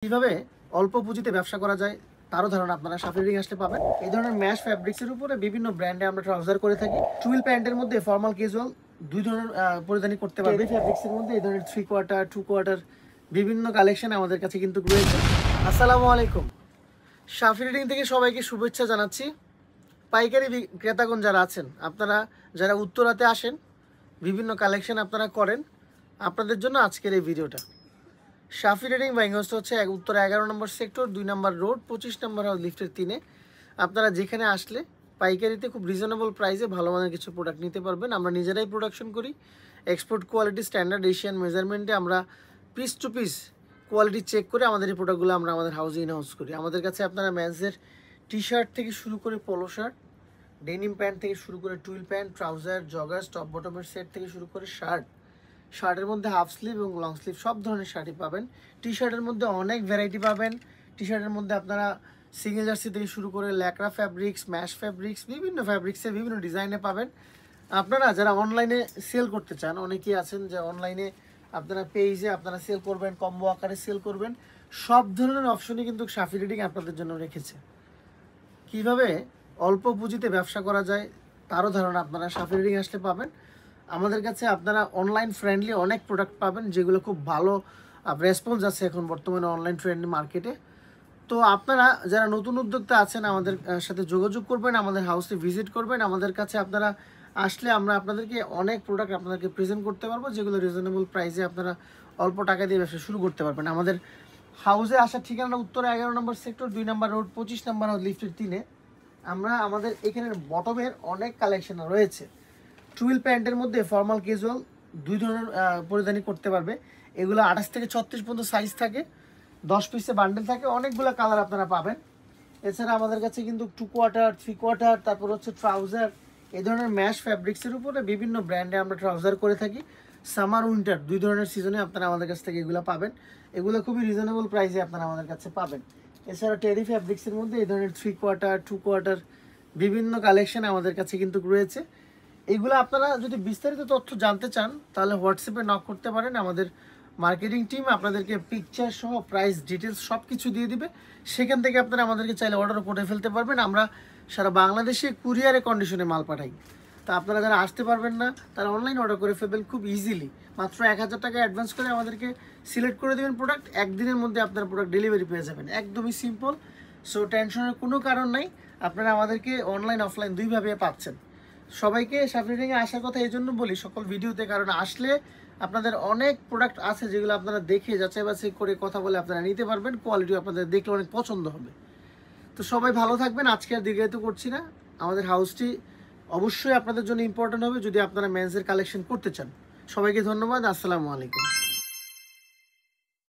কিভাবে অল্প পুঁজিতে ব্যবসা করা যায় তারও ধারণা আপনারা সাফি রিডিং আসলে পাবেন। এই ধরনের ম্যাশ ফ্যাব্রিক্সের উপরে বিভিন্ন ব্র্যান্ডে আমরা ট্রাউজার করে থাকি। টুইল প্যান্টের মধ্যে ফর্মাল ক্যাজুয়াল দুই ধরনের পরিধানী করতে পারবে। ফ্যাব্রিক্সের মধ্যে এই ধরনের 3/4 2/4 বিভিন্ন কালেকশন আমাদের কাছে কিন্তু রয়েছে। আসসালামু আলাইকুম, সাফি রিডিং থেকে সবাইকে শুভেচ্ছা জানাচ্ছি। পাইকারি ক্রেতাগণ যারা আছেন, আপনারা যারা উত্তরাতে আসেন, বিভিন্ন কালেকশন আপনারা করেন, আপনাদের জন্য আজকের এই ভিডিওটা। সাফি রিডিং বাইংহস্ট হচ্ছে উত্তর 11 নম্বর সেক্টর, 2 নম্বর রোড, 25 নম্বর হাউস, লিফটের 3-এ। আপনারা যেখানে আসলে পাইকারিতে খুব রিজনেবল প্রাইসে ভালো মানের কিছু প্রোডাক্ট নিতে পারবেন। আমরা নিজেরাই প্রোডাকশন করি, এক্সপোর্ট কোয়ালিটি, স্ট্যান্ডার্ড এশিয়ান মেজারমেন্টে আমরা piece to piece quality check করে আমাদের এই প্রোডাক্টগুলো আমরা আমাদের হাউসে ইন হাউস করি। আমাদের কাছে আপনারা মেন্সের টি শার্ট থেকে শুরু করে পোলো শার্ট, ডেনিম প্যান্ট থেকে শুরু করে twill pant, trouser, joggers, top বটমের সেট থেকে শুরু করে শার্টের মধ্যে হাফ স্লিভ এবং লং স্লিভ সব ধরনের শার্টই পাবেন। টি শার্টের মধ্যে অনেক ভ্যারাইটি পাবেন। টি শার্টের মধ্যে আপনারা সিঙ্গেল জার্সি থেকে শুরু করে ল্যাকড়া ফ্যাব্রিক্স, ম্যাশ ফ্যাব্রিক্স, বিভিন্ন ফ্যাব্রিক্সের বিভিন্ন ডিজাইনে পাবেন। আপনারা যারা অনলাইনে সেল করতে চান, অনেকেই আছেন যে অনলাইনে আপনারা পেজে আপনারা সেল করবেন, কম্বো আকারে সেল করবেন, সব ধরনের অপশনই কিন্তু সাফি রিডিং আপনাদের জন্য রেখেছে। কিভাবে অল্প পুঁজিতে ব্যবসা করা যায় তারও ধারণা আপনারা সাফি রিডিং আসলে পাবেন। আমাদের কাছে আপনারা অনলাইন ফ্রেন্ডলি অনেক প্রোডাক্ট পাবেন, যেগুলো খুব ভালো রেসপন্স আছে এখন বর্তমানে অনলাইন ফ্রেন্ডলি মার্কেটে। তো আপনারা যারা নতুন উদ্যোক্তা আছেন, আমাদের সাথে যোগাযোগ করবেন, আমাদের হাউসে ভিজিট করবেন। আমাদের কাছে আপনারা আসলে আমরা আপনাদেরকে অনেক প্রোডাক্ট আপনাদেরকে প্রেজেন্ট করতে পারবো, যেগুলো রিজনেবল প্রাইসে আপনারা অল্প টাকা দিয়ে ব্যবসা শুরু করতে পারবেন। আমাদের হাউসে আসার ঠিকানা উত্তরে 11 নম্বর সেক্টর, 2 নম্বর রোড, 25 নম্বর হাউস, লিফটের 3-এ। আমরা আমাদের এখানের বটমের অনেক কালেকশন রয়েছে। টুইল প্যান্টের মধ্যে ফর্মাল ক্যাজুয়াল দুই ধরনের পরিধানী করতে পারবে। এগুলো 28 থেকে 36 পর্যন্ত সাইজ থাকে, 10 পিসে বান্ডেল থাকে, অনেকগুলো কালার আপনারা পাবেন। এছাড়া আমাদের কাছে কিন্তু 2/4 3/4 তারপর হচ্ছে ট্রাউজার, এই ধরনের ম্যাশ ফ্যাব্রিক্সের উপরে বিভিন্ন ব্র্যান্ডে আমরা ট্রাউজার করে থাকি। সামার উইন্টার দুই ধরনের সিজনে আপনারা আমাদের কাছ থেকে এগুলো পাবেন। এগুলো খুবই রিজনেবল প্রাইসে আপনারা আমাদের কাছে পাবেন। এছাড়া টেরি ফ্যাব্রিক্সের মধ্যে এই ধরনের 3/4 2/4 বিভিন্ন কালেকশন আমাদের কাছে কিন্তু রয়েছে। এইগুলো আপনারা যদি বিস্তারিত তথ্য জানতে চান তাহলে হোয়াটসঅ্যাপে নক করতে পারেন। আমাদের মার্কেটিং টিম আপনাদেরকে পিকচার সহ প্রাইস ডিটেলস সব কিছু দিয়ে দিবে। সেখান থেকে আপনারা আমাদেরকে চাইলে অর্ডারও করে ফেলতে পারবেন। আমরা সারা বাংলাদেশে কুরিয়ারে কন্ডিশনে মাল পাঠাই। তা আপনারা যারা আসতে পারবেন না তারা অনলাইন অর্ডার করে ফেলবেন খুব ইজিলি। মাত্র 1000 টাকা অ্যাডভান্স করে আমাদেরকে সিলেক্ট করে দেবেন প্রোডাক্ট, একদিনের মধ্যে আপনার প্রোডাক্ট ডেলিভারি পেয়ে যাবেন। একদমই সিম্পল, সো টেনশনের কোনো কারণ নাই। আপনারা আমাদেরকে অনলাইন অফলাইন দুইভাবে পাচ্ছেন। সবাইকে সাফি রিডিংয়ে আসার কথা এই জন্য বলি সকল ভিডিওতে, কারণ আসলে আপনাদের অনেক প্রোডাক্ট আছে যেগুলো আপনারা দেখে যাচাই বাছাই করে কথা বলে আপনারা নিতে পারবেন। কোয়ালিটি আপনাদের দেখলে অনেক পছন্দ হবে। তো সবাই ভালো থাকবেন। আজকে আর দীর্ঘায়িত করছি না। আমাদের হাউসটি অবশ্যই আপনাদের জন্য ইম্পর্টেন্ট হবে যদি আপনারা মেন্সের কালেকশন করতে চান। সবাইকে ধন্যবাদ। আসসালামু আলাইকুম।